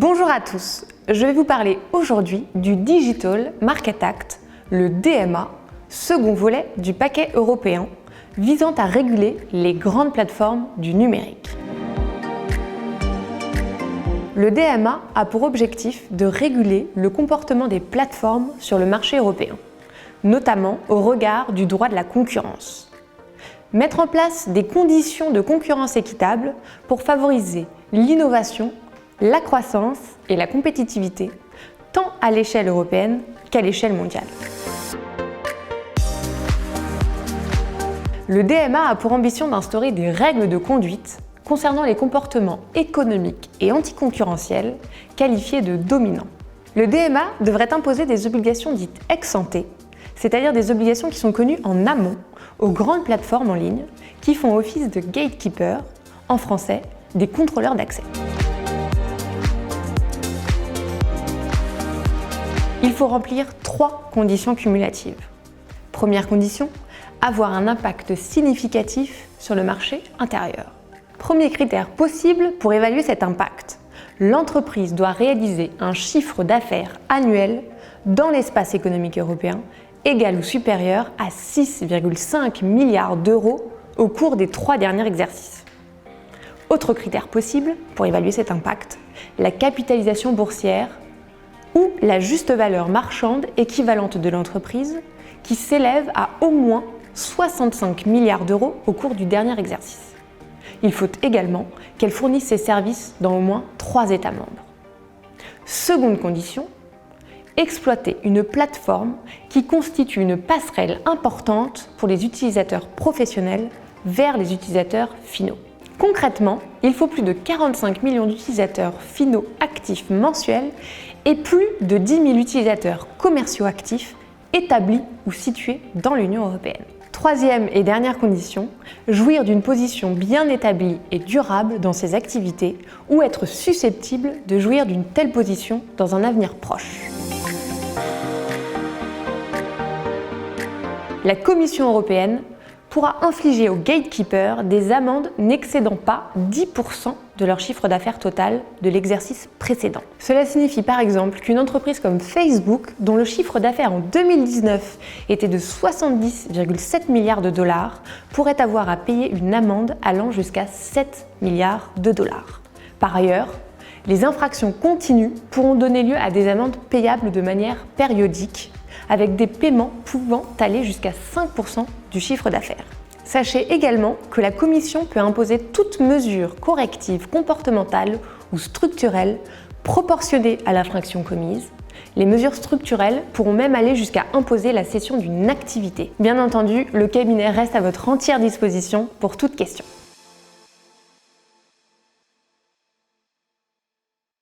Bonjour à tous, je vais vous parler aujourd'hui du Digital Market Act, le DMA, second volet du paquet européen visant à réguler les grandes plateformes du numérique. Le DMA a pour objectif de réguler le comportement des plateformes sur le marché européen, notamment au regard du droit de la concurrence. Mettre en place des conditions de concurrence équitables pour favoriser l'innovation, la croissance et la compétitivité, tant à l'échelle européenne qu'à l'échelle mondiale. Le DMA a pour ambition d'instaurer des règles de conduite concernant les comportements économiques et anticoncurrentiels qualifiés de dominants. Le DMA devrait imposer des obligations dites ex ante, c'est-à-dire des obligations qui sont connues en amont aux grandes plateformes en ligne qui font office de gatekeepers, en français, des contrôleurs d'accès. Il faut remplir 3 conditions cumulatives. Première condition, avoir un impact significatif sur le marché intérieur. Premier critère possible pour évaluer cet impact. L'entreprise doit réaliser un chiffre d'affaires annuel dans l'espace économique européen égal ou supérieur à 6,5 milliards d'euros au cours des 3 derniers exercices. Autre critère possible pour évaluer cet impact, la capitalisation boursière ou la juste valeur marchande équivalente de l'entreprise qui s'élève à au moins 65 milliards d'euros au cours du dernier exercice. Il faut également qu'elle fournisse ses services dans au moins 3 États membres. Seconde condition, exploiter une plateforme qui constitue une passerelle importante pour les utilisateurs professionnels vers les utilisateurs finaux. Concrètement, il faut plus de 45 millions d'utilisateurs finaux actifs mensuels et plus de 10 000 utilisateurs commerciaux actifs établis ou situés dans l'Union européenne. Troisième et dernière condition, jouir d'une position bien établie et durable dans ses activités ou être susceptible de jouir d'une telle position dans un avenir proche. La Commission européenne pourra infliger aux gatekeepers des amendes n'excédant pas 10% de leur chiffre d'affaires total de l'exercice précédent. Cela signifie par exemple qu'une entreprise comme Facebook, dont le chiffre d'affaires en 2019 était de 70,7 milliards de dollars, pourrait avoir à payer une amende allant jusqu'à 7 milliards de dollars. Par ailleurs, les infractions continues pourront donner lieu à des amendes payables de manière périodique, avec des paiements pouvant aller jusqu'à 5% du chiffre d'affaires. Sachez également que la Commission peut imposer toute mesure corrective comportementale ou structurelle proportionnée à l'infraction commise. Les mesures structurelles pourront même aller jusqu'à imposer la cessation d'une activité. Bien entendu, le cabinet reste à votre entière disposition pour toute question.